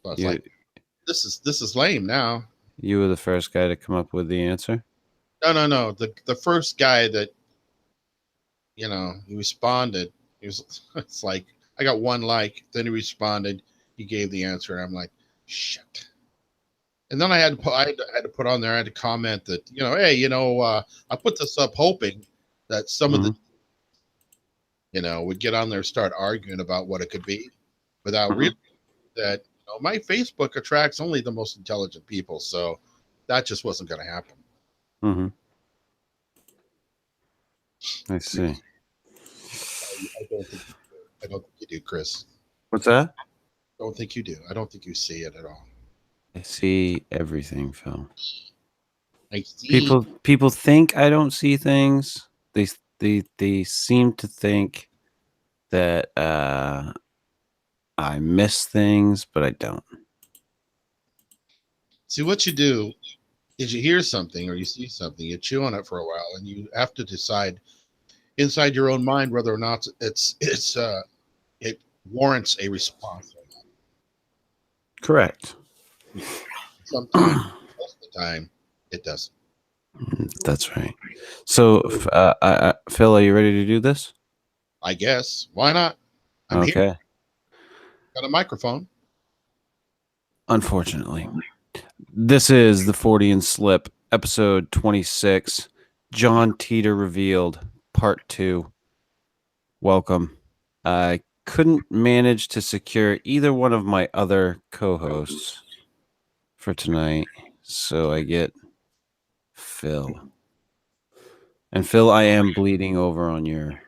So I was like, this is lame now. You were the first guy to come up with the answer? No. The first guy that, he responded. He was, it's like, I got one like, then he responded, he gave the answer, and I'm like, shit. And then I had to put on there, I had to comment that, hey, I put this up hoping that some of the, would get on there and start arguing about what it could be without realizing that, my Facebook attracts only the most intelligent people. So that just wasn't going to happen. Mm-hmm. I see. I don't think you do, Chris. What's that? I don't think you do. I don't think you see it at all. I see everything, Phil. I see. People think I don't see things. They seem to think that I miss things, but I don't. See, what you do is you hear something or you see something, you chew on it for a while, and you have to decide inside your own mind whether or not it warrants a response. Correct. Sometimes, most of the time, it doesn't. That's right. So, Phil, are you ready to do this? I guess. Why not? I'm here. Okay. Got a microphone. Unfortunately, this is the Fortean Slip, episode 26, John Titor Revealed Part II. Welcome. I couldn't manage to secure either one of my other co-hosts for tonight, so I get Phil. And Phil, I am bleeding over on your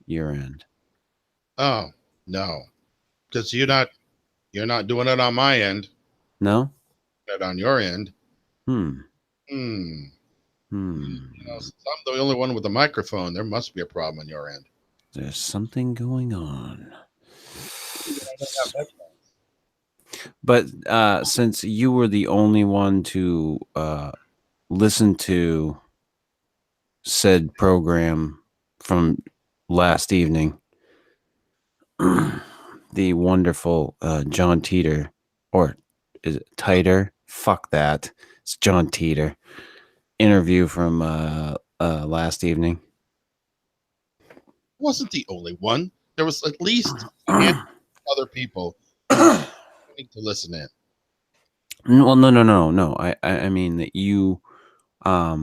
end. Oh no, because you're not doing it on my end. No? It on your end. Hmm. Since I'm the only one with a microphone, there must be a problem on your end. There's something going on. But since you were the only one to listen to said program from last evening, the wonderful John Titor, or is it Titor? Fuck that. It's John Titor. Interview from last evening. Wasn't the only one. There was at least other people to listen in. Well, no. I mean that you, I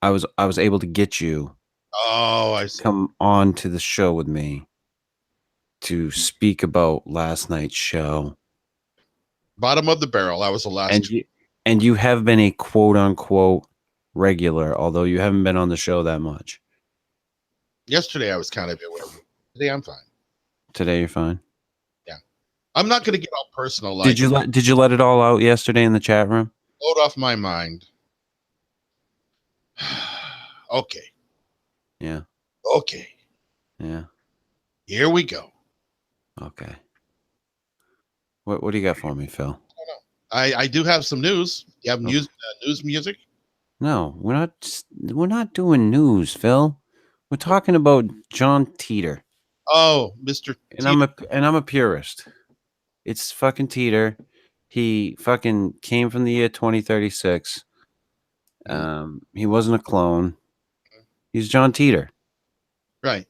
was able to get you. Oh, I see. Come on to the show with me to speak about last night's show. Bottom of the barrel. That was the last. And you have been a quote unquote regular, although you haven't been on the show that much. Yesterday I was kind of aware. Today I'm fine. Today you're fine. Yeah, I'm not going to get all personal. Did you let it all out yesterday in the chat room? Load off my mind. Okay. Yeah. Okay. Yeah. Here we go. Okay. What do you got for me, Phil? I do have some news. You have news music? No, we're not doing news, Phil. We're talking about John Titor. Oh, Mr. And I'm a purist. It's fucking Titor. He fucking came from the year 2036. He wasn't a clone. He's John Titor. Right.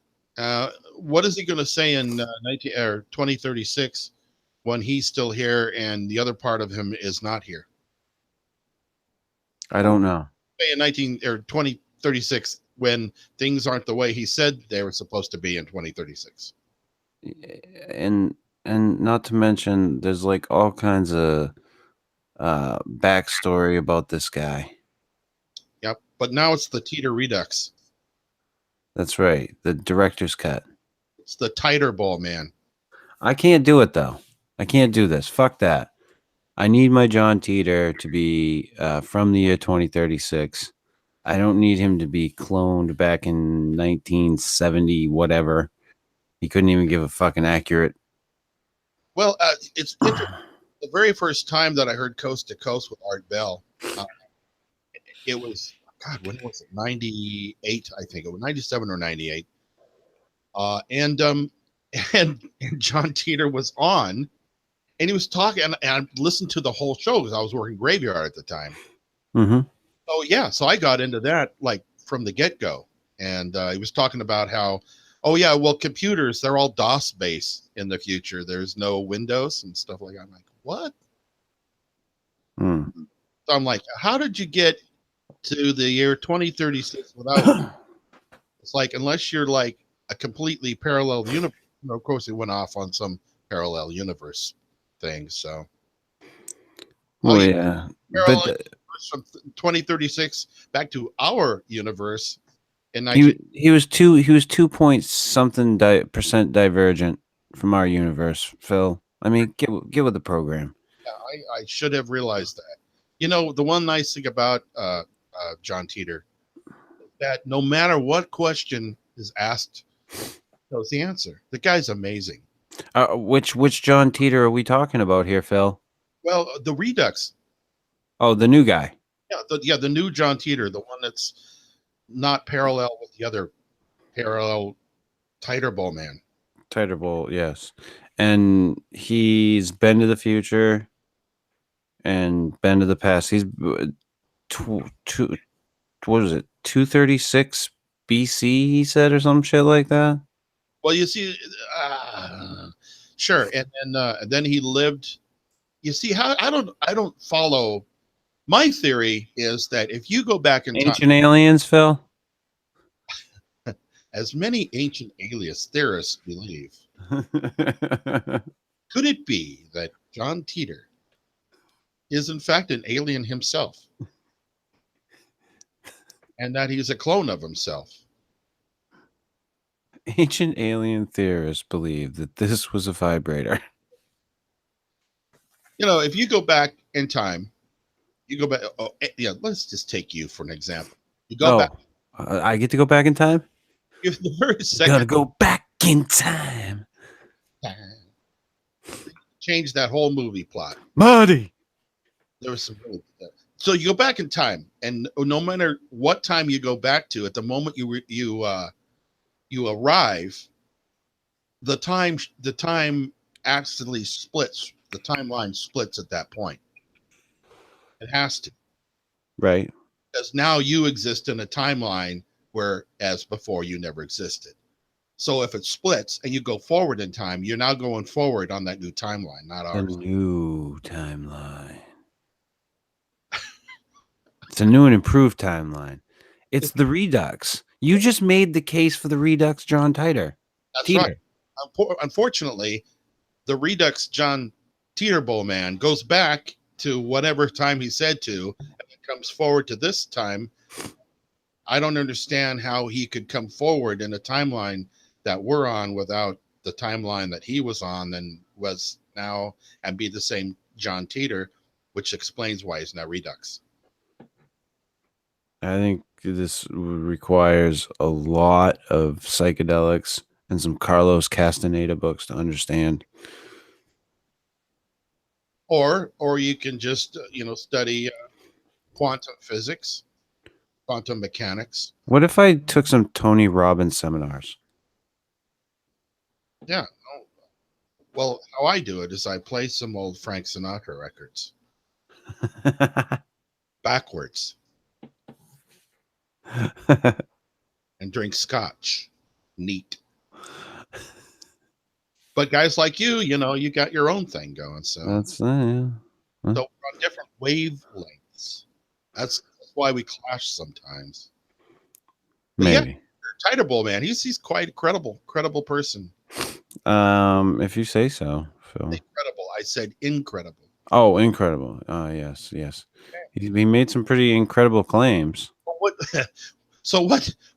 What is he going to say in 2036 when he's still here and the other part of him is not here? I don't know. In 2036 when things aren't the way he said they were supposed to be in 2036. And not to mention, there's like all kinds of backstory about this guy. Yep. But now it's the Titor Redux. That's right. The director's cut. It's the Titor Ball, man. I can't do it, though. I can't do this. Fuck that. I need my John Titor to be from the year 2036. I don't need him to be cloned back in 1970, whatever. He couldn't even give a fucking accurate. Well, it's interesting. The very first time that I heard Coast to Coast with Art Bell, it was, God, when was it? 98, I think. It was 97 or 98. And John Titor was on, And he was talking, and I listened to the whole show because I was working graveyard at the time. Mm-hmm. Oh yeah, so I got into that like from the get go, and he was talking about how, oh yeah, well computers they're all DOS based in the future. There's no Windows and stuff like that. I'm like, what? Mm. So I'm like, how did you get to the year 2036 without? It's like unless you're like a completely parallel universe. Of course, it went off on some parallel universe thing. So, oh Well, yeah, yeah, but parallel universe from 2036 back to our universe in he was 2 something percent divergent from our universe, Phil. I mean, get with the program. I should have realized that. You know, the one nice thing about John Titor that no matter what question is asked, knows the answer. The guy's amazing. Which John Titor are we talking about here, Phil? Well, the Redux, Oh, the new guy. the new John Titor, the one that's not parallel with the other parallel Titor Bowl man. Titor Bowl, yes. And he's been to the future and been to the past. He's what is it? 236 BC, he said, or some shit like that. Well, you see, sure, and then he lived. You see how I don't follow. My theory is that if you go back in time, Ancient aliens, Phil. as many ancient aliens theorists believe, could it be that John Titor is in fact an alien himself, and that he's a clone of himself? Ancient alien theorists believe that this was a vibrator. You know, if you go back in time, you go back. Oh, yeah, let's just take you for an example. You go back. I get to go back in time? If the very Gotta second go back in time. change that whole movie plot. Marty. There was some really so you go back in time, and no matter what time you go back to, at the moment you arrive, the time actually splits. The timeline splits at that point. It has to, Right. because now you exist in a timeline where, as before, you never existed. So if it splits and you go forward in time, you're now going forward on that new timeline, not The ours. new timeline. It's a new and improved timeline. It's the Redux. You just made the case for the Redux, John Titor. That's right. Unfortunately, the Redux John Titor Bowl man goes back to whatever time he said to, and it comes forward to this time. I don't understand how he could come forward in a timeline that we're on without the timeline that he was on and was now, and be the same John Titor, which explains why he's now Redux. I think this requires a lot of psychedelics and some Carlos Castaneda books to understand. Or you can just study quantum physics, quantum mechanics. What if I took some Tony Robbins seminars? Yeah. Well, how I do it is I play some old Frank Sinatra records backwards and drink scotch. Neat. But guys like you got your own thing going. So That's so we're on different wavelengths. That's why we clash sometimes. But maybe. Yeah, Titor Bowl man, he's quite credible person. If you say so, Phil. Incredible. I said incredible. Oh, incredible. Yes. He made some pretty incredible claims.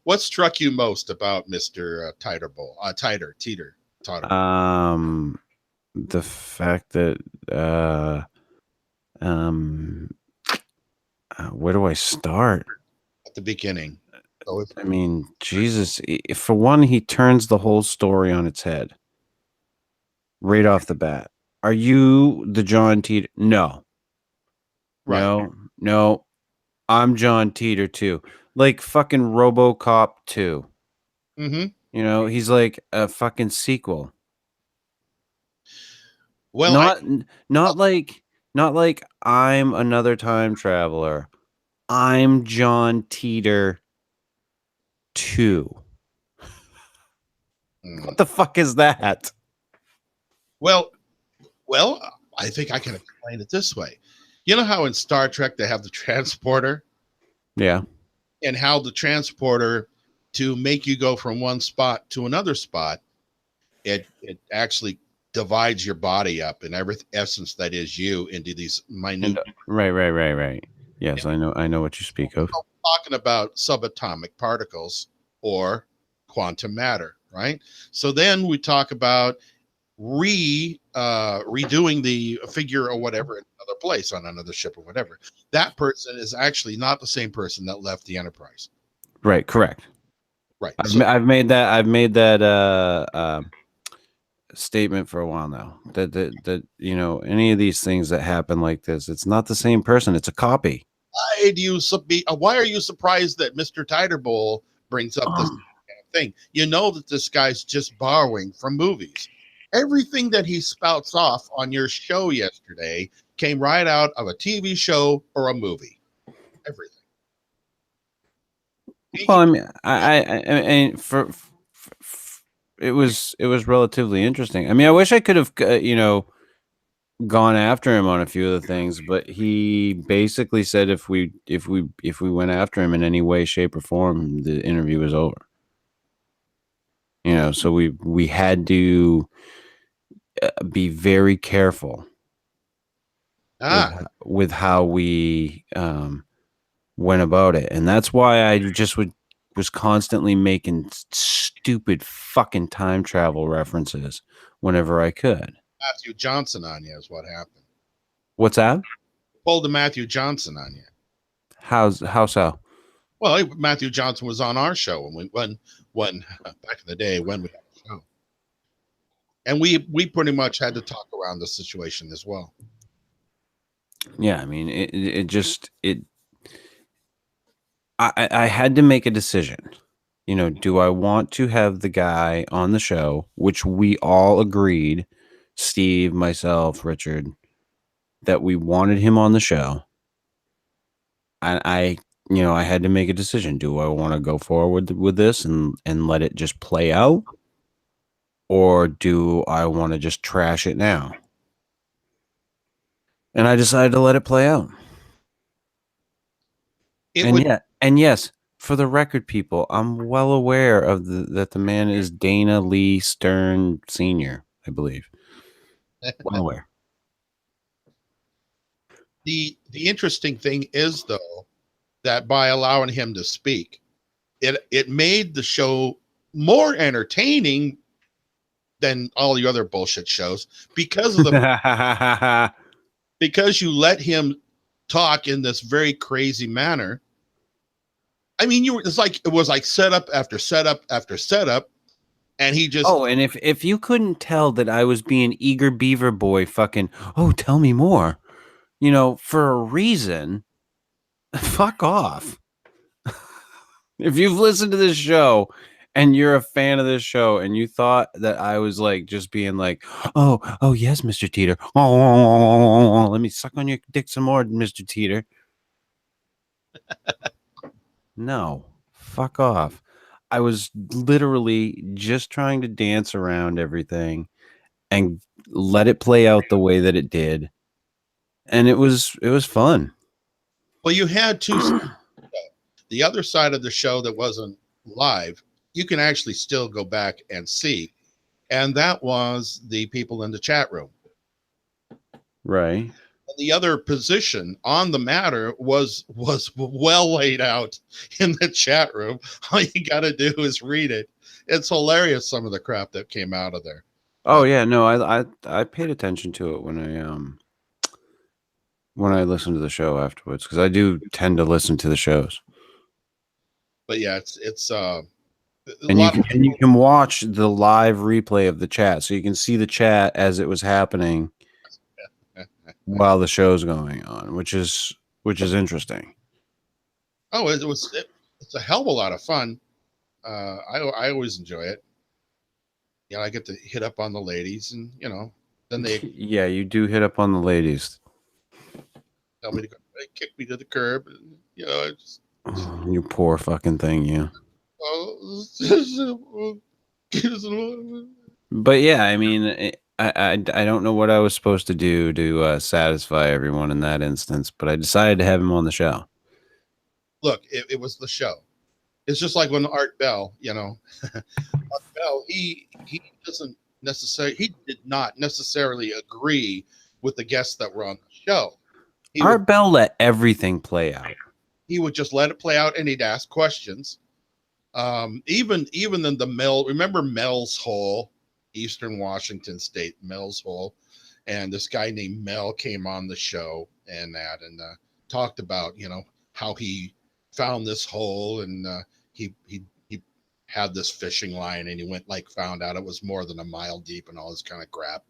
What struck you most about Mr. Titor Bowl? Titor. The fact that where do I start? At the beginning. I mean, Jesus, for one, he turns the whole story on its head right off the bat. Are you the John Titor? No. Right. No. I'm John Titor too. Like fucking RoboCop 2. Mm-hmm. He's like a fucking sequel. Well, Not like I'm another time traveler. I'm John Titor 2. What the fuck is that? well, well, I think I can explain it this way. You know how in Star Trek they have the transporter, Yeah. and how the transporter, to make you go from one spot to another spot, it actually divides your body up and every essence that is you into these minute. Right. Yes, I know what you speak of. Talking about subatomic particles or quantum matter, right? So then we talk about redoing the figure or whatever in another place on another ship or whatever. That person is actually not the same person that left the Enterprise. Right, correct. Right. So I've made that statement for a while now. That any of these things that happen like this, it's not the same person. It's a copy. why are you surprised that Mr. Titor Bowl brings up this kind of thing? You know that this guy's just borrowing from movies. Everything that he spouts off on your show yesterday came right out of a TV show or a movie. Everything. Well, I mean, and it was relatively interesting. I mean, I wish I could have gone after him on a few of the things, but he basically said if we went after him in any way, shape, or form, the interview was over. So we had to be very careful with how we went about it, and that's why I just was constantly making stupid fucking time travel references whenever I could. Matthew Johnson on you is what happened. What's that? Pulled a Matthew Johnson on you. How so? Well, Matthew Johnson was on our show when back in the day when we had a show, and we pretty much had to talk around the situation as well. Yeah, I mean, I had to make a decision. Do I want to have the guy on the show, which we all agreed, Steve, myself, Richard, that we wanted him on the show. And I had to make a decision. Do I want to go forward with this and let it just play out? Or do I want to just trash it now? And I decided to let it play out. And yes, for the record, people, I'm well aware of that the man is Dana Lee Stern Sr., I believe. Well aware. The interesting thing is, though, that by allowing him to speak, it made the show more entertaining than all the other bullshit shows because of the because you let him talk in this very crazy manner. I mean, it was like setup after setup after setup, and he just and if you couldn't tell that I was being eager beaver boy, fucking tell me more, for a reason, fuck off. If you've listened to this show and you're a fan of this show and you thought that I was like just being like, oh yes, Mr. Titor, let me suck on your dick some more, Mr. Titor. No, fuck off. I was literally just trying to dance around everything and let it play out the way that it did, and it was fun. Well, you had two. The other side of the show that wasn't live, you can actually still go back and see, and that was the people in the chat room. Right. The other position on the matter was well laid out in the chat room. All you got to do is read it. It's hilarious, some of the crap that came out of there. Oh yeah, no, I paid attention to it when I listened to the show afterwards, because I do tend to listen to the shows. But yeah, it's and you can watch the live replay of the chat, so you can see the chat as it was happening while the show's going on, which is interesting. Oh, it's a hell of a lot of fun. I always enjoy it. I get to hit up on the ladies, and Then they Yeah, you do hit up on the ladies. tell me to go. They kick me to the curb. And, it's, Oh, you poor fucking thing, you. oh, But yeah, I mean, I don't know what I was supposed to do to satisfy everyone in that instance, but I decided to have him on the show. look, it was the show. It's just like when Art Bell, Art Bell, he did not necessarily agree with the guests that were on the show. He would Art Bell let everything play out. he would just let it play out, and he'd ask questions. Even in the Mel, remember Mel's Hole, Eastern Washington State, Mel's Hole, and this guy named Mel came on the show and talked about how he found this hole, and he had this fishing line, and he went found out it was more than a mile deep and all this kind of crap.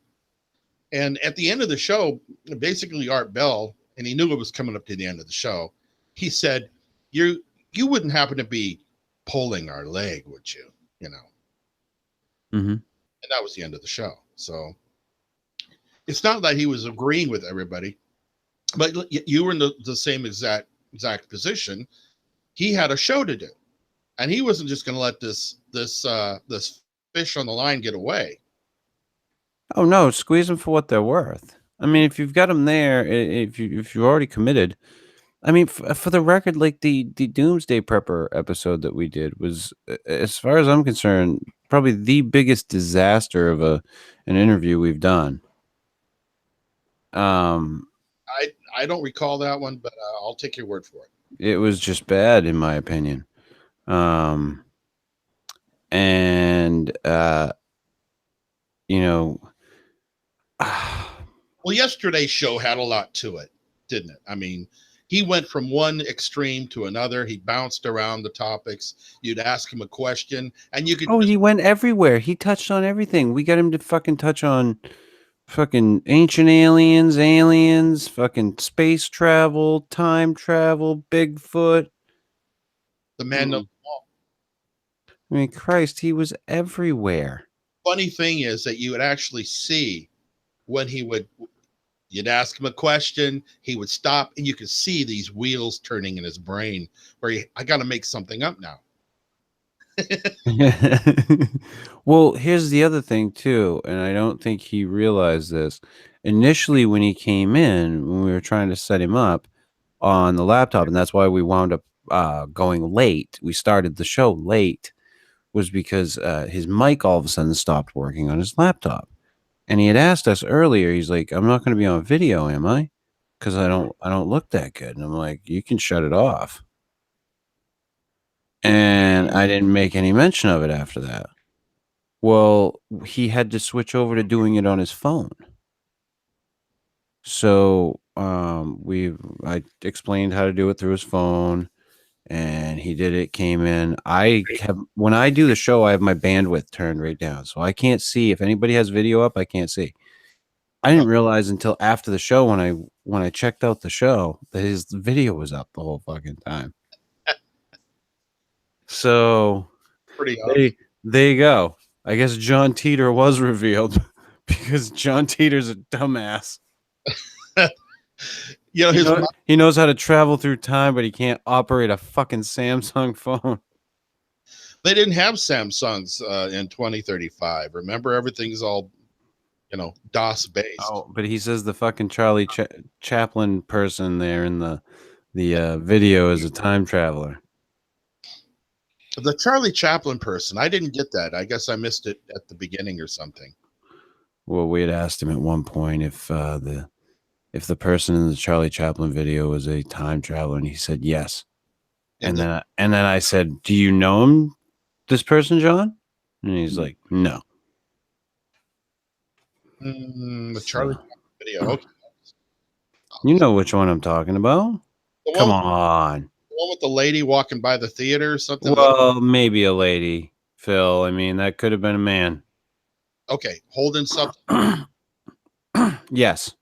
And at the end of the show, basically Art Bell, and he knew it was coming up to the end of the show, he said, you wouldn't happen to be pulling our leg, would you? Mm-hmm. And that was the end of the show. So it's not that he was agreeing with everybody, but you were in the same exact position. He had a show to do, and he wasn't just going to let this fish on the line get away. Oh no, squeeze them for what they're worth. I mean, if you've got them there, if you're already committed. I mean, for the record, like the Doomsday Prepper episode that we did was, as far as I'm concerned, probably the biggest disaster of an interview we've done. I don't recall that one, but I'll take your word for it. It was just bad, in my opinion. And you know, well, yesterday's show had a lot to it, didn't it? I mean, he went from one extreme to another. He bounced around the topics. You'd ask him a question, and you could. Oh, he went everywhere. He touched on everything. We got him to fucking touch on fucking ancient aliens, fucking space travel, time travel, Bigfoot. The man knows all. I mean, Christ, he was everywhere. Funny thing is that you would actually see when you'd ask him a question, he would stop, and you could see these wheels turning in his brain where I got to make something up now. Well, here's the other thing too, and I don't think he realized this. Initially, when he came in, when we were trying to set him up on the laptop, and that's why we wound up going late. We started the show late, was because his mic all of a sudden stopped working on his laptop. And he had asked us earlier, he's like, I'm not going to be on video, am I? Because I don't look that good. And I'm like, you can shut it off. And I didn't make any mention of it after that. Well, he had to switch over to doing it on his phone. So I explained how to do it through his phone, and he did it, came in. When I do the show, I have my bandwidth turned right down. So I can't see if anybody has video up, I can't see. I didn't realize until after the show when I checked out the show that his video was up the whole fucking time. So there you go. I guess John Titor was revealed because John Titor's a dumbass. He knows how to travel through time, but he can't operate a fucking Samsung phone. They didn't have Samsungs in 2035. Remember, everything's all DOS based. Oh, but he says the fucking Charlie Chaplin person there in the video is a time traveler. The Charlie Chaplin person, I didn't get that. I guess I missed it at the beginning or something. Well, we had asked him at one point if the person in the Charlie Chaplin video was a time traveler, and he said yes. And then I said, "Do you know him, this person, John?" And he's like, "No." The Charlie Chaplin video. Okay. You know which one I'm talking about? Come on. The one with the lady walking by the theater or something? Well, maybe a lady, Phil. I mean, that could have been a man. Okay, holding something. Yes.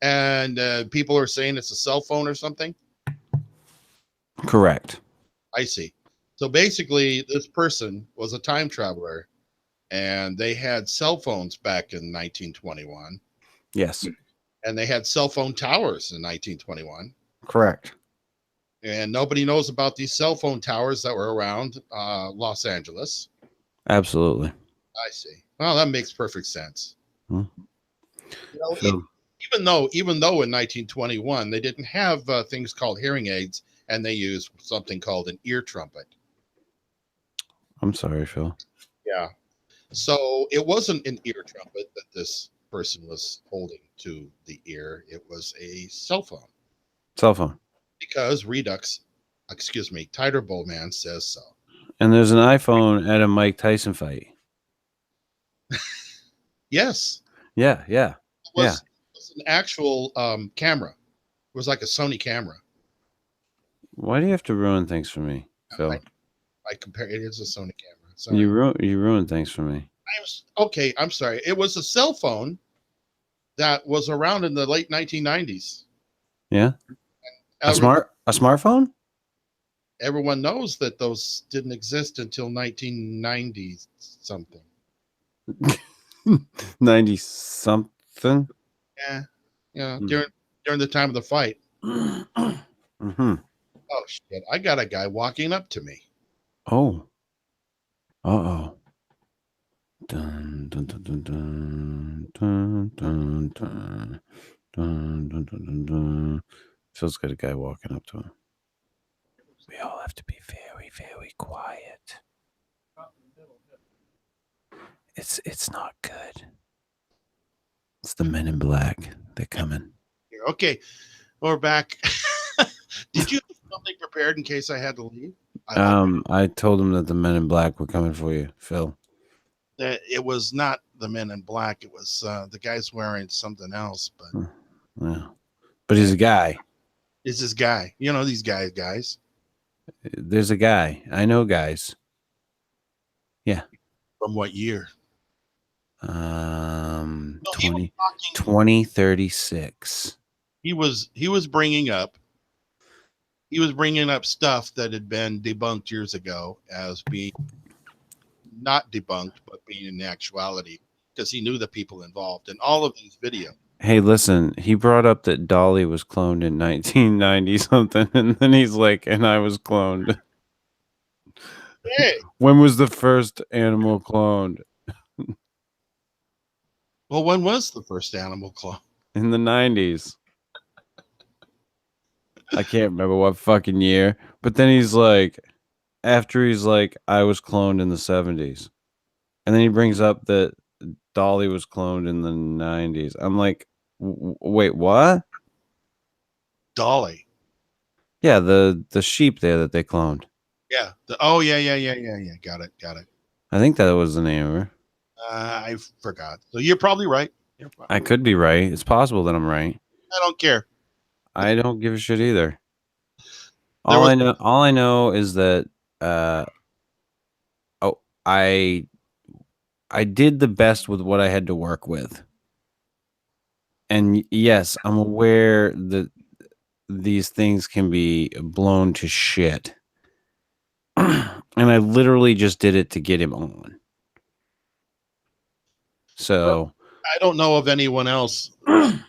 And people are saying it's a cell phone or something? Correct. I see. So basically, this person was a time traveler, and they had cell phones back in 1921. Yes. And they had cell phone towers in 1921. Correct. And nobody knows about these cell phone towers that were around Los Angeles. Absolutely. I see. Well, that makes perfect sense. Hmm. You know, So, even though in 1921 they didn't have things called hearing aids, and they used something called an ear trumpet. I'm sorry, Phil. Yeah. So it wasn't an ear trumpet that this person was holding to the ear. It was a cell phone Cell phone. because Titor Bowman says so. And there's an iPhone at a Mike Tyson fight. Yes. Yeah. It was an actual camera. It was like a Sony camera. Why do you have to ruin things for me, Phil? I compare it is a Sony camera. Sorry. You ruin things for me. I'm sorry. It was a cell phone that was around in the late 1990s. Yeah. A smartphone? Everyone knows that those didn't exist until 1990 something. 90 something. Yeah. During the time of the fight. Mm-hmm. Oh shit! I got a guy walking up to me. Oh. Uh-oh. Dun, dun, dun, dun, dun, dun, dun, dun, dun, dun, dun, dun. Phil's got a guy walking up to him. We all have to be very, very quiet. It's not good. It's the men in black. They're coming. Okay, we're back. Did you have something prepared in case I had to leave? I told him that the men in black were coming for you, Phil. It was not the men in black. It was the guys wearing something else. But yeah, but he's a guy. It's this guy. You know these guys. There's a guy. I know guys. Yeah. From what year? 2036. He was bringing up stuff that had been debunked years ago as being not debunked, but being in actuality, because he knew the people involved in all of these videos. Hey, listen, he brought up that Dolly was cloned in 1990 something, and then he's like, and I was cloned. Hey. When was the first animal cloned? Well, when was the first animal clone? In the 90s. I can't remember what fucking year. But then he's like, after he's like, I was cloned in the 70s. And then he brings up that Dolly was cloned in the 90s. I'm like, wait, what? Dolly. Yeah, the sheep there that they cloned. Yeah. Yeah. Got it. I think that was the name of her. I forgot. So you're probably right. I could be right. It's possible that I'm right. I don't care. I don't give a shit either. All I know is that I did the best with what I had to work with. And yes, I'm aware that these things can be blown to shit. And I literally just did it to get him on. So I don't know of anyone else in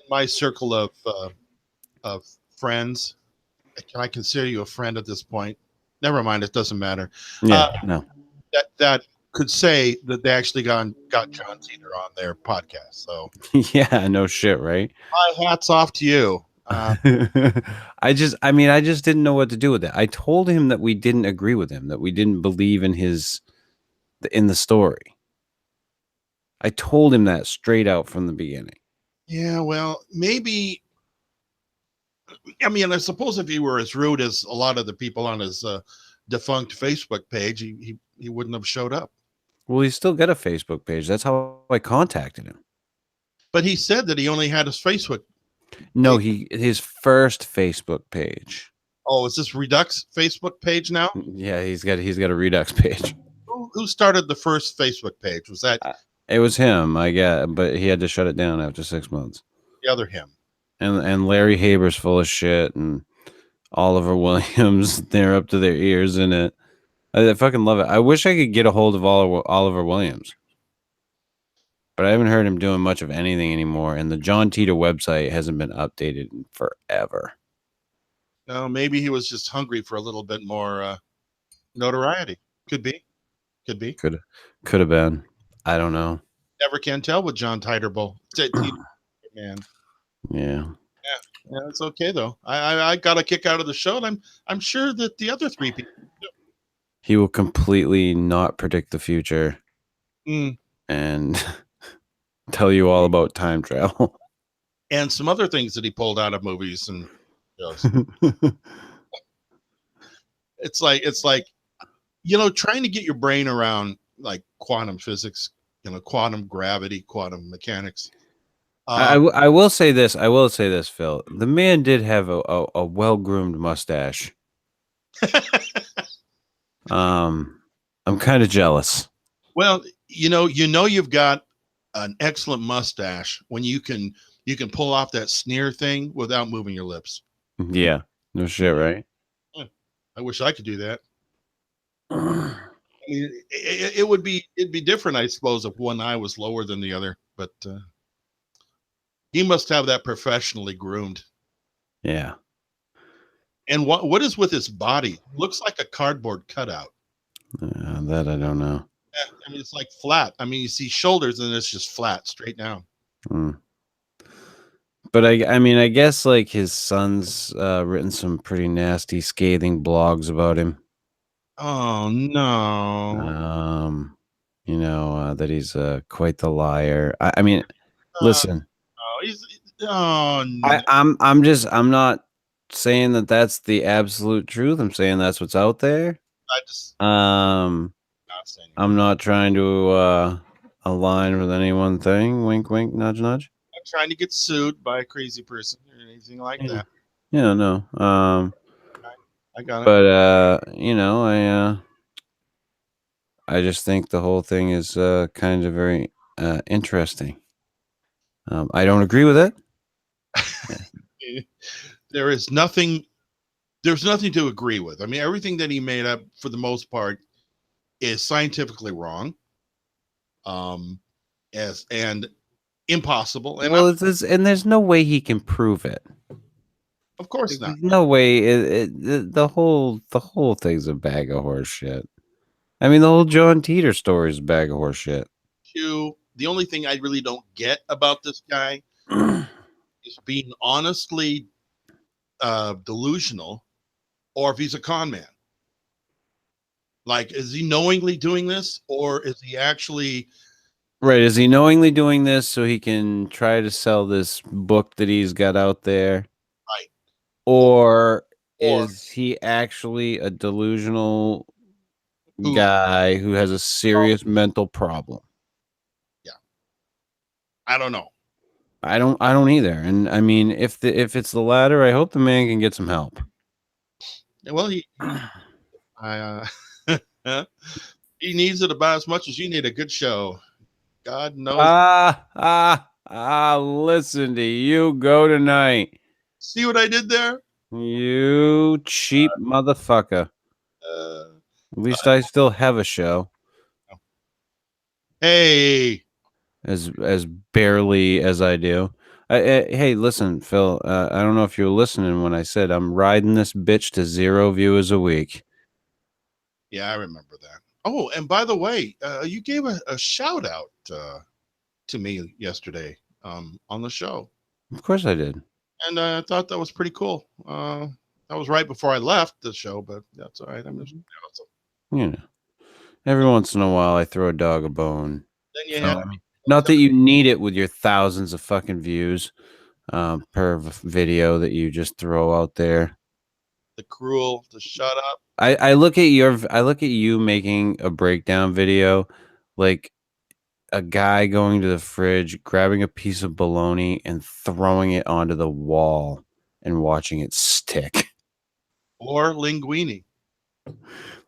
my circle of friends. Can I consider you a friend at this point? Never mind. It doesn't matter. Yeah, no. That could say that they actually got John Titor on their podcast. So yeah, no shit, right? My hats off to you. I just didn't know what to do with it. I told him that we didn't agree with him, that we didn't believe in the story. I told him that straight out from the beginning. Yeah, well, maybe. I mean, I suppose if he were as rude as a lot of the people on his defunct Facebook page, he wouldn't have showed up. Well, he's still got a Facebook page. That's how I contacted him. But he said that he only had his Facebook. No, his first Facebook page. Oh, is this Redux Facebook page now? Yeah, he's got a Redux page. Who started the first Facebook page? Was that? It was him, I guess, but he had to shut it down after 6 months. The other him. And Larry Haber's full of shit, and Oliver Williams, they're up to their ears in it. I fucking love it. I wish I could get a hold of Oliver Williams. but I haven't heard him doing much of anything anymore. And the John Titor website hasn't been updated in forever. No, maybe he was just hungry for a little bit more notoriety. Could be. Could have been. I don't know. Never can tell with John Titor, man. Yeah. Yeah, it's okay though. I got a kick out of the show, and I'm sure that the other three people. He will completely not predict the future and tell you all about time travel. And some other things that he pulled out of movies and shows. It's like, trying to get your brain around like quantum physics, quantum gravity, quantum mechanics. I will say this. I will say this, Phil. The man did have a well-groomed mustache. I'm kind of jealous. Well, you've got an excellent mustache when you can pull off that sneer thing without moving your lips. Yeah, no shit, right? I wish I could do that. I mean, it'd be different, I suppose, if one eye was lower than the other, but he must have that professionally groomed. Yeah. And what is with his body? Looks like a cardboard cutout. That I don't know. Yeah, I mean, it's like flat. I mean, you see shoulders and it's just flat, straight down. But I mean, I guess like his son's written some pretty nasty, scathing blogs about him. Oh no. That he's quite the liar. I mean, listen. No. I'm not saying that that's the absolute truth. I'm saying that's what's out there. I'm not trying to align with any one thing. Wink, wink, nudge, nudge. I'm trying to get sued by a crazy person or anything like that. Yeah, no. I got it. But I just think the whole thing is kind of very interesting. I don't agree with it. There's nothing to agree with. I mean, everything that he made up for the most part is scientifically wrong. And impossible. And there's no way he can prove it. Of course not. There's no way. The whole thing's a bag of horse shit. I mean, the whole John Titor story is a bag of horse shit. The only thing I really don't get about this guy is being honestly delusional, or if he's a con man. Like, is he knowingly doing this, or is he actually... Right, is he knowingly doing this so he can try to sell this book that he's got out there? Right. Or is he actually a delusional guy who has a serious mental problem? Yeah. I don't know. I don't either. And I mean, if it's the latter, I hope the man can get some help. Well, he needs it about as much as you need a good show. God knows. Listen to you go tonight. See what I did there? You cheap motherfucker. At least I still have a show. Hey. As barely as I do. Hey, listen, Phil. I don't know if you were listening when I said I'm riding this bitch to 0 viewers a week. Yeah, I remember that. Oh, and by the way, you gave a shout out to me yesterday on the show. Of course I did. And I thought that was pretty cool. That was right before I left the show, but that's all right. I'm just every once in a while I throw a dog a bone. Then not that you need it with your thousands of fucking views per video that you just throw out there. To shut up. I look at you making a breakdown video like a guy going to the fridge, grabbing a piece of bologna and throwing it onto the wall and watching it stick. Or linguine.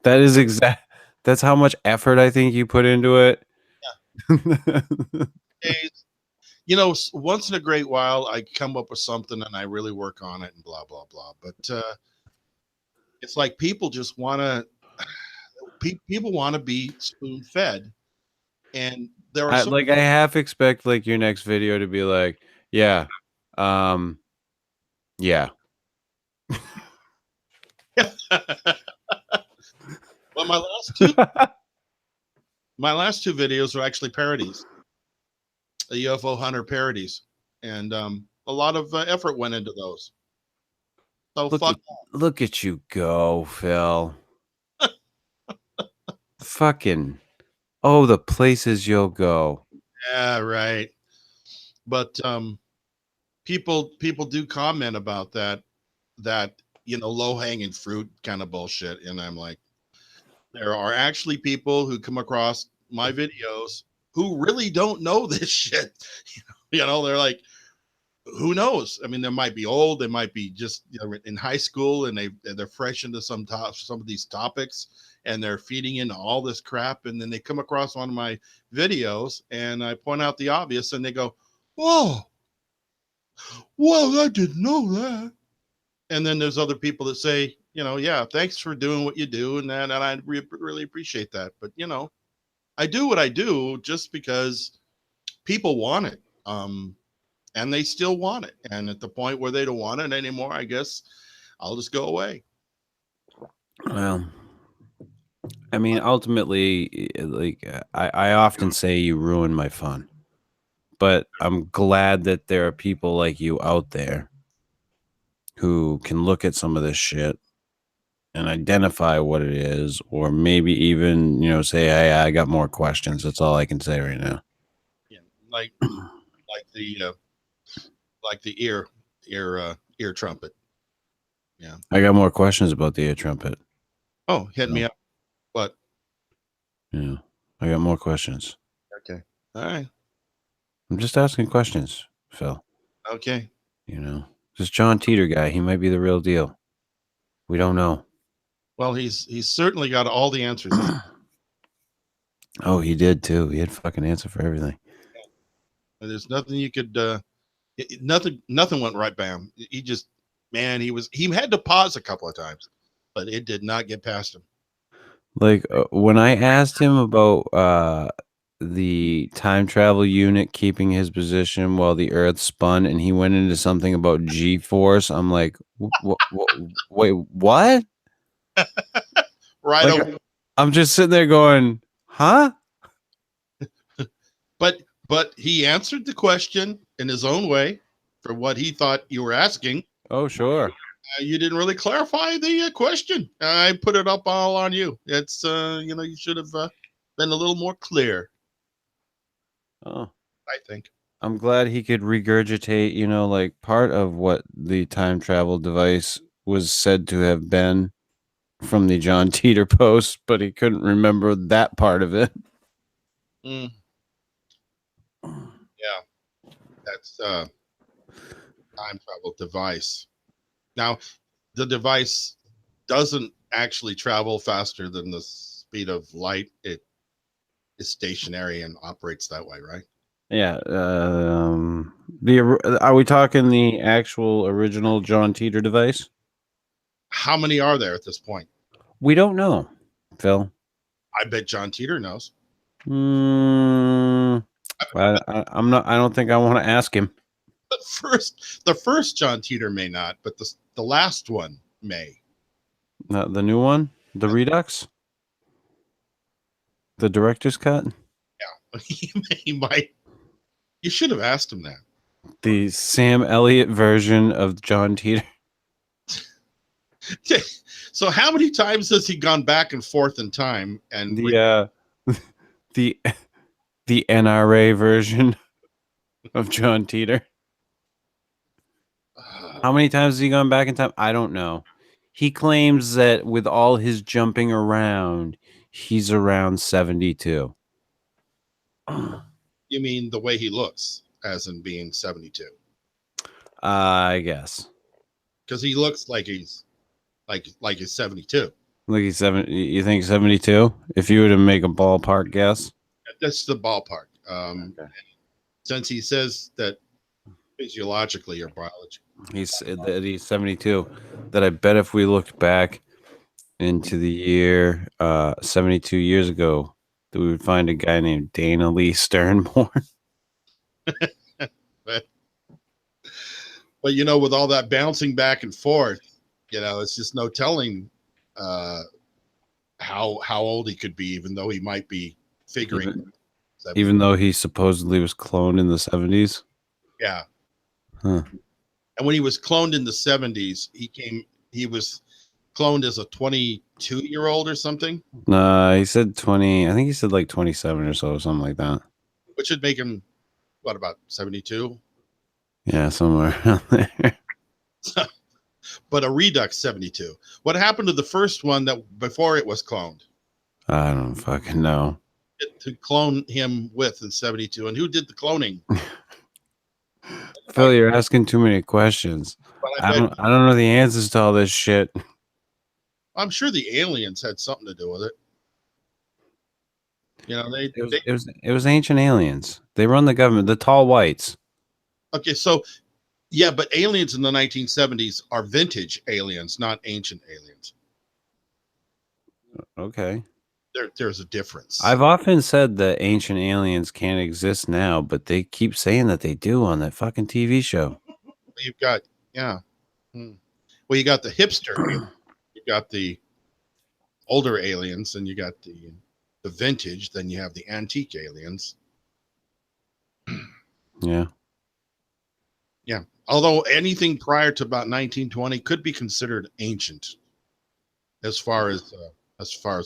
That's how much effort I think you put into it. Yeah. Once in a great while, I come up with something and I really work on it and blah, blah, blah. But it's like people want to be spoon fed, and there are I so I half expect like your next video to be like, yeah, yeah. well, my last two videos are actually parodies, the UFO hunter parodies, and a lot of effort went into those. So Look fuck. at look at you go, Phil. Fucking the places you'll go. Yeah, right. But people do comment about that low hanging fruit kind of bullshit, and I'm like, there are actually people who come across my videos who really don't know this shit. They're like, who knows? I mean, they might be old, they might be just in high school, and they're fresh into some of these topics, and they're feeding into all this crap, and then they come across one of my videos, and I point out the obvious, and they go, "Whoa, whoa, I didn't know that." And then there's other people that say, yeah, thanks for doing what you do, and I really appreciate that. But I do what I do just because people want it. And they still want it. And at the point where they don't want it anymore, I guess I'll just go away. Well, I mean, ultimately, I often say you ruin my fun, but I'm glad that there are people like you out there who can look at some of this shit and identify what it is, or maybe even, say, hey, I got more questions. That's all I can say right now. Yeah, like the ear trumpet. Yeah. I got more questions about the ear trumpet. Oh, hit me up. What? Yeah. I got more questions. Okay. All right. I'm just asking questions, Phil. Okay. This John Titor guy, he might be the real deal. We don't know. Well, he's certainly got all the answers. Oh, he did too. He had fucking answer for everything. There's nothing you could nothing went right by him. He just, man, he had to pause a couple of times, but it did not get past him. Like when I asked him about the time travel unit keeping his position while the Earth spun, and he went into something about G-force, I'm like, wait, what? Right Like, over. I'm just sitting there going, huh? But he answered the question in his own way for what he thought you were asking. Oh, sure. You didn't really clarify the question. I put it up all on you. It's you should have been a little more clear. Oh, I think. I'm glad he could regurgitate, like part of what the time travel device was said to have been from the John Titor post, but he couldn't remember that part of it. Mm. Yeah, that's time travel device. Now, the device doesn't actually travel faster than the speed of light. It is stationary and operates that way, right? Yeah. Are we talking the actual original John Titor device? How many are there at this point? We don't know, Phil. I bet John Titor knows. I'm not. I don't think I want to ask him. The first John Titor may not, but the last one may. The new one, the Redux, the director's cut, Yeah, he might. You should have asked him that. the Sam Elliott version of John Titor. So how many times has he gone back and forth in time? And the the NRA version of John Titor. How many times has he gone back in time? I don't know. He claims that with all his jumping around, he's around 72. You mean the way he looks, as in being 72? I guess. Because he looks like he's 72. Like he's 70. You think 72? If you were to make a ballpark guess, That's the ballpark. okay. Since he says that physiologically or biologically, he's 72. That I bet if we looked back into the year 72 years ago, that we would find a guy named Dana Lee Sternborn. But with all that bouncing back and forth, it's just no telling how old he could be, even though he might be figuring. Even though he supposedly was cloned in the 70s. Yeah. Huh. And when he was cloned in the 70s, he was cloned as a 22-year-old or something. He said 20. I think he said like 27 or so, something like that. Which would make him, what, about 72? Yeah, somewhere around there. But a Redux 72. What happened to the first one that before it was cloned? I don't fucking know. To clone him with in 72. And who did the cloning? Phil, you're asking too many questions. I don't know the answers to all this shit. I'm sure the aliens had something to do with it. It was ancient aliens. They run the government, the tall whites. Okay, so yeah, but aliens in the 1970s are vintage aliens, not ancient aliens. Okay. There's a difference. I've often said that ancient aliens can't exist now, but they keep saying that they do on that fucking TV show. You've got, yeah. Well, you got the hipster, you got the older aliens, and you got the vintage, then you have the antique aliens. Yeah. Yeah. Although anything prior to about 1920 could be considered ancient as far as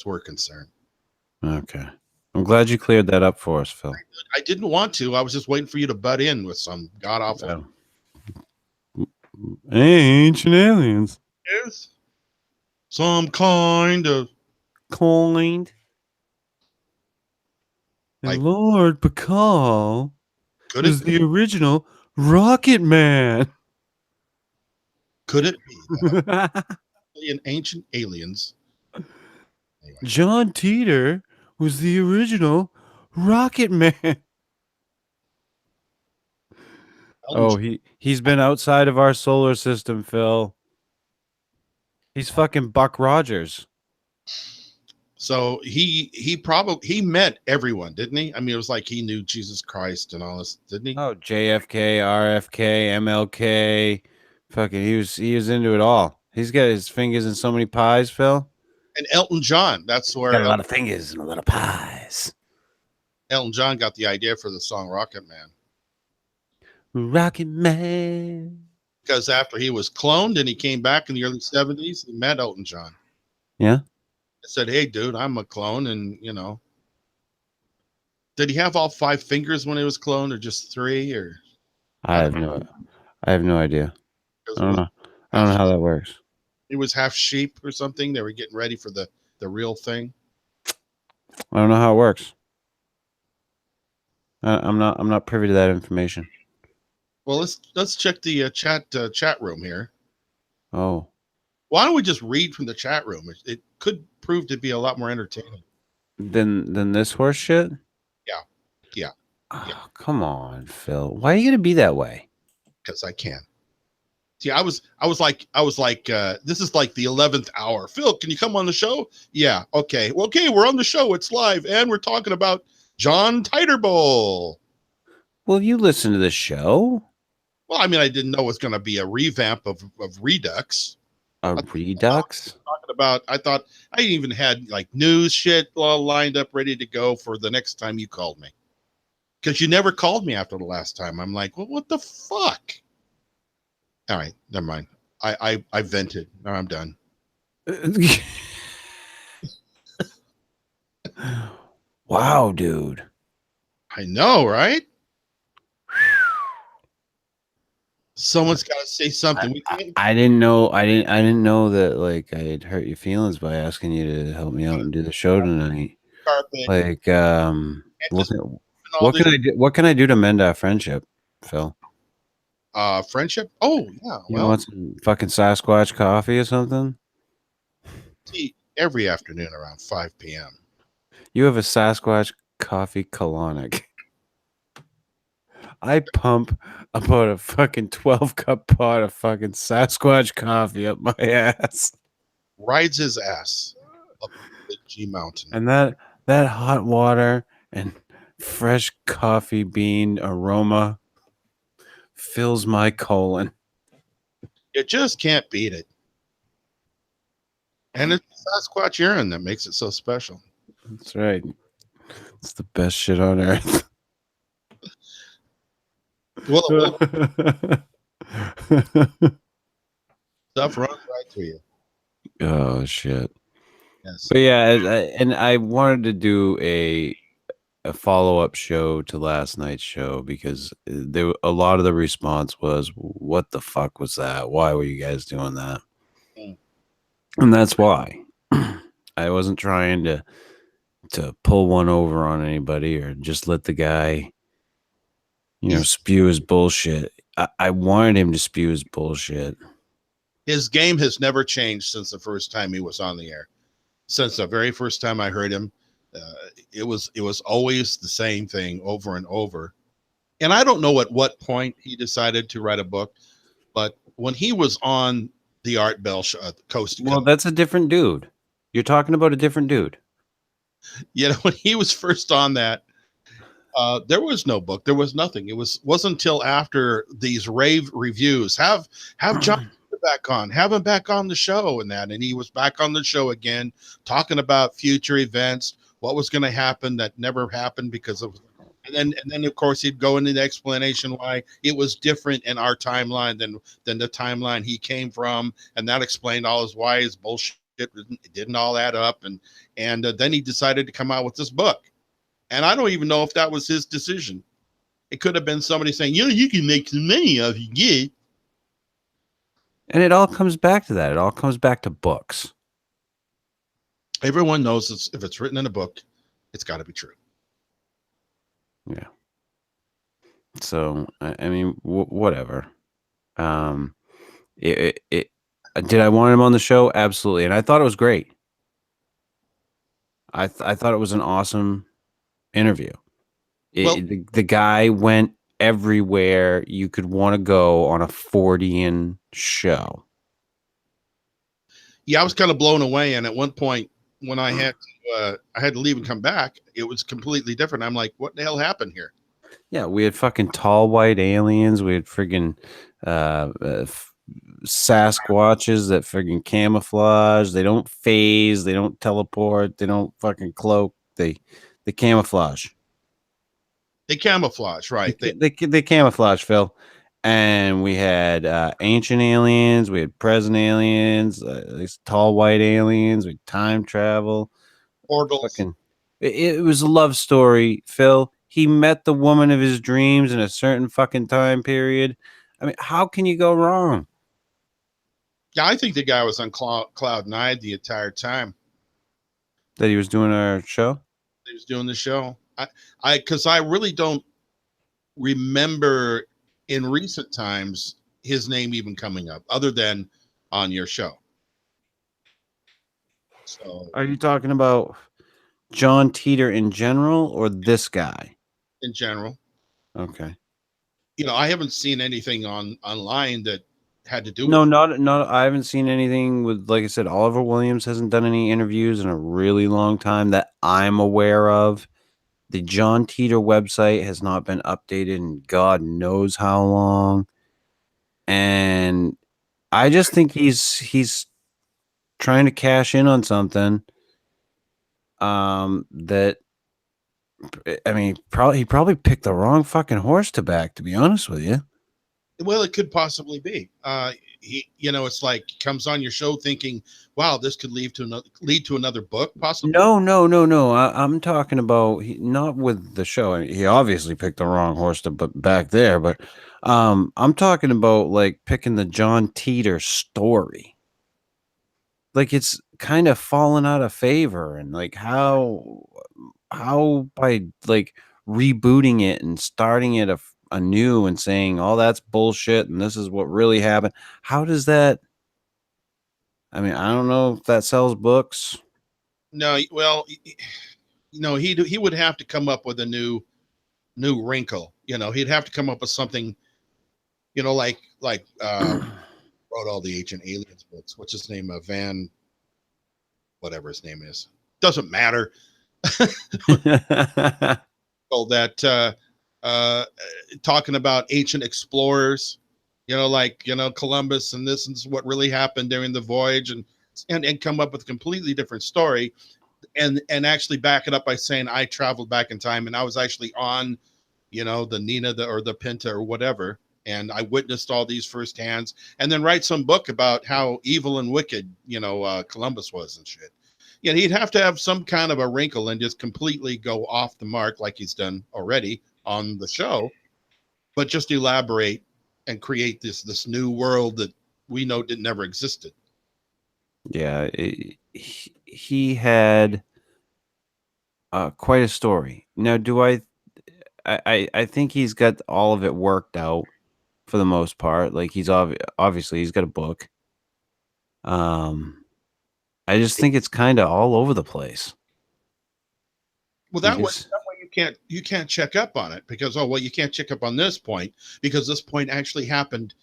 we're concerned. Okay. I'm glad you cleared that up for us, Phil. I didn't want to. I was just waiting for you to butt in with some god-awful. Ancient aliens. Yes. Some kind of coined. And Lord Bacall was the original Rocket Man. Could it be in ancient aliens? Anyway. John Titor was the original Rocket Man. Oh, he's been outside of our solar system, Phil. He's fucking Buck Rogers. So he met everyone, didn't he? I mean, it was like he knew Jesus Christ and all this, didn't he? Oh, JFK, RFK, MLK. Fucking he was into it all. He's got his fingers in so many pies, Phil. And Elton John, that's where got a lot of fingers and a lot of pies. Elton John got the idea for the song Rocket Man. Rocket Man. Because after he was cloned and he came back in the early 70s, he met Elton John. Yeah. I said, "Hey, dude, I'm a clone," and did he have all 5 fingers when he was cloned, or just 3? Or I have no idea. I don't know how that works. It was half sheep or something. They were getting ready for the real thing. I don't know how it works. I'm not privy to that information. Well, let's check the chat room here. Oh. Why don't we just read from the chat room? It could prove to be a lot more entertaining than this horse shit. Yeah. Oh, come on, Phil. Why are you gonna be that way? Because I can. See, I was like, this is like the 11th hour. Phil, can you come on the show? Yeah. Okay. Well, okay, we're on the show. It's live, and we're talking about John Titor Bowl. Well, you listen to the show. Well, I mean, I didn't know it was going to be a revamp of Redux. Redux? I thought I even had like news shit all lined up, ready to go for the next time you called me. Because you never called me after the last time. I'm like, well, what the fuck? All right, never mind. I vented. Now I'm done. Wow, dude. I know, right? Someone's got to say something. I didn't know. I didn't know that. Like, I had hurt your feelings by asking you to help me out and do the show tonight. Like, what can I do? What can I do to mend our friendship, Phil? Friendship? Oh yeah. You want some fucking Sasquatch coffee or something? See, every afternoon around 5 p.m. You have a Sasquatch coffee colonic. I pump about a fucking 12-cup pot of fucking Sasquatch coffee up my ass. Rides his ass up the G mountain. And That hot water and fresh coffee bean aroma fills my colon. You just can't beat it. And it's Sasquatch urine that makes it so special. That's right. It's the best shit on earth. Well, stuff runs right through you. Oh shit. Yes. But yeah, and I wanted to do a follow-up show to last night's show because a lot of the response was, what the fuck was that? Why were you guys doing that? Mm. And that's why. I wasn't trying to pull one over on anybody or just let the guy, spew his bullshit. I wanted him to spew his bullshit. His game has never changed since the first time he was on the air. Since the very first time I heard him, it was always the same thing over and over. And I don't know at what point he decided to write a book, but when he was on the Art Bell show, Coast to Well, Coast, that's a different dude. You're talking about a different dude. when he was first on that, there was no book, there was nothing. It wasn't until after these rave reviews. Have John back on, have him back on the show, and he was back on the show again, talking about future events, what was going to happen that never happened because of. And then of course he'd go into the explanation why it was different in our timeline than the timeline he came from, and that explained all his bullshit didn't all add up, and then he decided to come out with this book, and I don't even know if that was his decision. It could have been somebody saying, you can make some money off you get. And it all comes back to that. It all comes back to books. Everyone knows if it's written in a book, it's got to be true. Yeah. So, I mean, whatever. Did I want him on the show? Absolutely. And I thought it was great. I thought it was an awesome interview. The guy went everywhere you could want to go on a Fortean show. Yeah, I was kind of blown away. And at one point when I had to leave and come back, it was completely different. I'm like, what the hell happened here? Yeah, we had fucking tall white aliens. We had friggin' Sasquatches that friggin' camouflage. They don't phase. They don't teleport. They don't fucking cloak. They camouflage. They camouflage, right? They camouflage, Phil. And we had ancient aliens. We had present aliens. These tall white aliens. We had time travel. Portals. It was a love story, Phil. He met the woman of his dreams in a certain fucking time period. I mean, how can you go wrong? Yeah, I think the guy was on cloud nine the entire time That he was doing our show? He was doing the show. Because I really don't remember in recent times his name even coming up other than on your show. So, are you talking about John Titor in general or this guy? In general. Okay. I haven't seen anything online that had to do No, with not I haven't seen anything with, like I said, Oliver Williams hasn't done any interviews in a really long time that I'm aware of. The John Titor website has not been updated in God knows how long. And I just think he's trying to cash in on something that, I mean, he probably picked the wrong fucking horse to back, to be honest with you. Well, it could possibly be. It's like he comes on your show thinking, "Wow, this could lead to another book." Possibly. No. I'm talking about not with the show. I mean, he obviously picked the wrong horse to put back there, but I'm talking about like picking the John Titor story. Like it's kind of fallen out of favor, and like how by like rebooting it and starting it anew and saying, "Oh, that's bullshit," and this is what really happened. How does that? I mean, I don't know if that sells books. No, well, he would have to come up with a new wrinkle. He'd have to come up with something. Like wrote all the Ancient Aliens books. What's his name? Van, whatever his name is, doesn't matter. that talking about ancient explorers, like Columbus and this is what really happened during the voyage, and come up with a completely different story, and actually back it up by saying I traveled back in time and I was actually on, the Nina or the Pinta or whatever, and I witnessed all these firsthand, and then write some book about how evil and wicked, Columbus was and shit. He'd have to have some kind of a wrinkle and just completely go off the mark like he's done already on the show, but just elaborate and create this new world that we know didn't never existed. Yeah, he had quite a story. Now, I think he's got all of it worked out for the most part. Like he's obviously he's got a book. I just think it's kind of all over the place. Well, that way you can't check up on it because you can't check up on this point because this point actually happened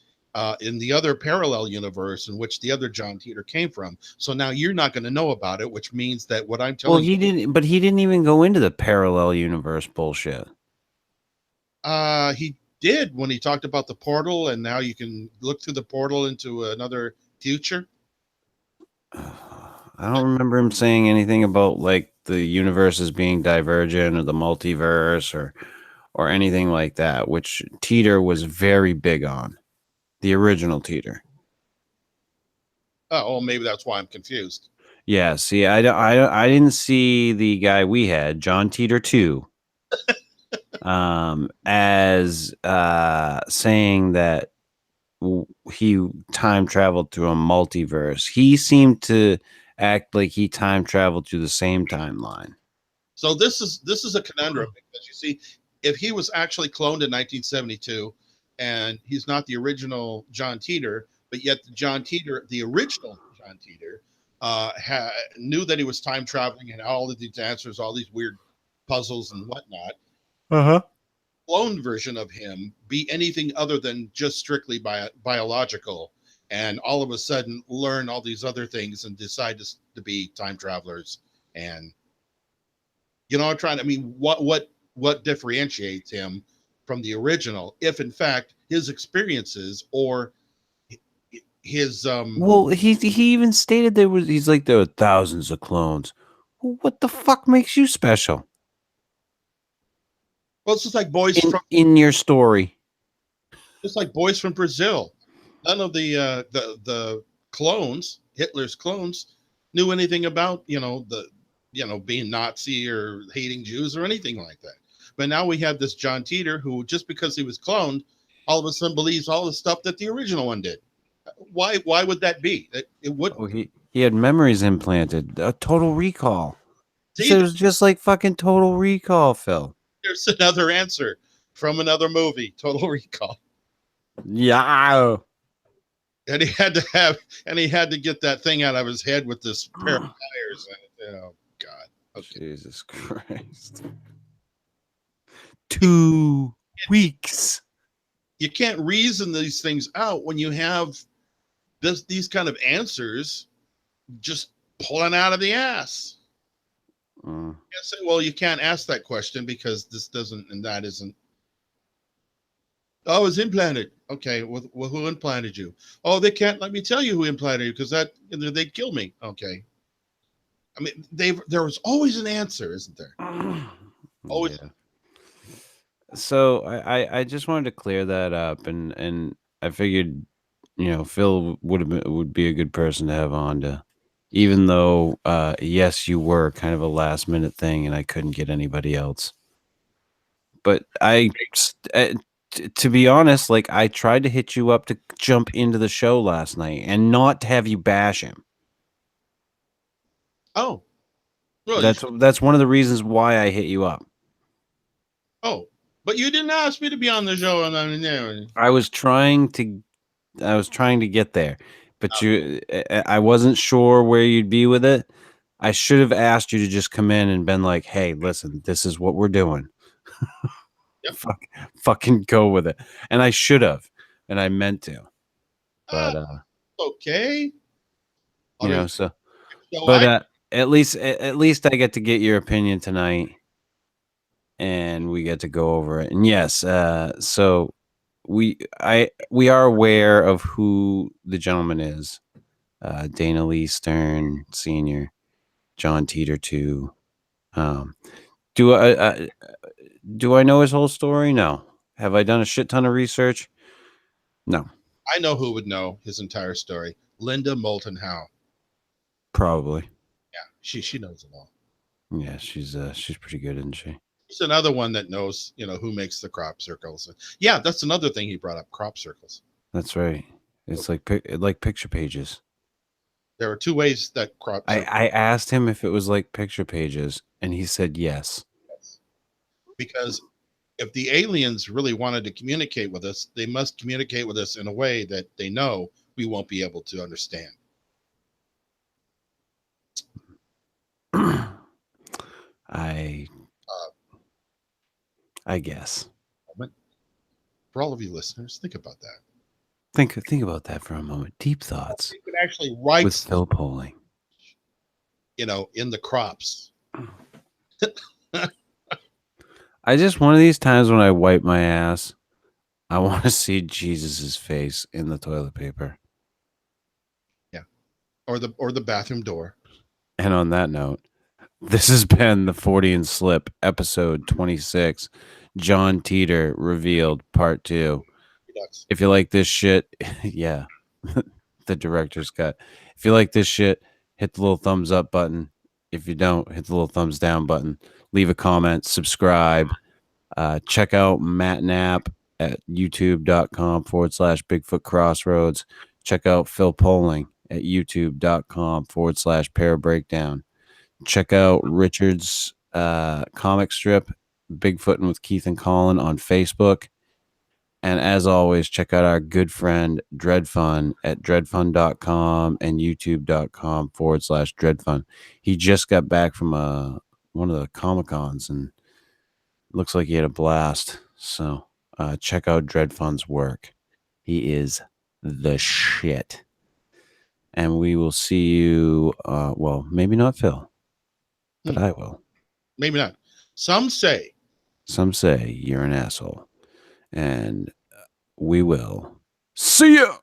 in the other parallel universe in which the other John Titor came from. So now you're not going to know about it, which means that what I'm telling he didn't, but he didn't even go into the parallel universe bullshit. He did when he talked about the portal, and now you can look through the portal into another future. I don't remember him saying anything about like the universes being divergent or the multiverse or anything like that, which Titor was very big on. The original Titor. Oh, well, maybe that's why I'm confused. Yeah, see, I didn't see the guy we had, John Titor 2, as saying that he time traveled through a multiverse. He seemed to act like he time traveled through the same timeline. So this is a conundrum because you see, if he was actually cloned in 1972, and he's not the original John Titor, but yet the original John Titor, knew that he was time traveling and all of these answers, all these weird puzzles and whatnot. Cloned version of him be anything other than just strictly biological, and all of a sudden learn all these other things and decide to be time travelers. And I'm trying to, what differentiates him from the original, if in fact his experiences or his well, he even stated he's like there were thousands of clones. Well, what the fuck makes you special? Well, it's just like in your story. Just like boys from Brazil. None of the clones, Hitler's clones, knew anything about being Nazi or hating Jews or anything like that. But now we have this John Titor who, just because he was cloned, all of a sudden believes all the stuff that the original one did. Why would that be? It would. Oh, he had memories implanted. A Total Recall. See, So it was just like fucking Total Recall, Phil. There's another answer from another movie, Total Recall. Yeah. And he had to get that thing out of his head with this pair of tires. And, oh God. Okay. Jesus Christ. 2 weeks. You can't reason these things out when you have these kind of answers just pulling out of the ass. You can't say, well, you can't ask that question because this doesn't and that isn't. Oh, it was implanted. Okay, well, who implanted you? Oh, they can't let me tell you who implanted you because they'd kill me. Okay. I mean, there was always an answer, isn't there? Always. Yeah. So I just wanted to clear that up, and I figured, Phil would be a good person to have on to, even though yes, you were kind of a last minute thing, and I couldn't get anybody else. But to be honest, like I tried to hit you up to jump into the show last night and not to have you bash him. Oh, well, that's one of the reasons why I hit you up. Oh, but you didn't ask me to be on the show, and I was trying to get there, but I wasn't sure where you'd be with it. I should have asked you to just come in and been like, "Hey, listen, this is what we're doing." Yep. Fucking go with it. And I should have, and I meant to. But okay. so. So But at least I get to get your opinion tonight, and we get to go over it. And yes, so we are aware of who the gentleman is. Dana Lee Stern Sr., John Titor II. Do I know his whole story? No. Have I done a shit ton of research? No. I know who would know his entire story. Linda Moulton Howe. Probably. Yeah, she knows it all. Yeah, she's pretty good, isn't she? She's another one that knows, who makes the crop circles. Yeah, that's another thing he brought up, crop circles. That's right. It's like picture pages. There are two ways that crop circles. I asked him if it was like picture pages, and he said yes. Because if the aliens really wanted to communicate with us, they must communicate with us in a way that they know we won't be able to understand. I guess. For all of you listeners, think about that. Think about that for a moment. Deep thoughts. You can actually write with Phil Poling. In the crops. I just, one of these times when I wipe my ass, I want to see Jesus's face in the toilet paper. Yeah. Or the bathroom door. And on that note, this has been the Fortean Slip, episode 26, John Titor Revealed Part II. If you like this shit, yeah, the director's cut. If you like this shit, hit the little thumbs up button. If you don't, hit the little thumbs down button. Leave a comment, subscribe. Check out Matt Knapp at youtube.com/bigfootcrossroads. Check out Phil Poling at youtube.com/parabreakdown. Check out Richard's comic strip, Bigfootin' with Keith and Colin, on Facebook. And as always, check out our good friend Dred Funn at dredfunn.com and youtube.com/dredfun. He just got back from one of the Comic-Cons and looks like he had a blast. So check out Dred Funn's work. He is the shit. And we will see you, well, maybe not Phil, but I will. Maybe not. Some say you're an asshole. And we will see ya.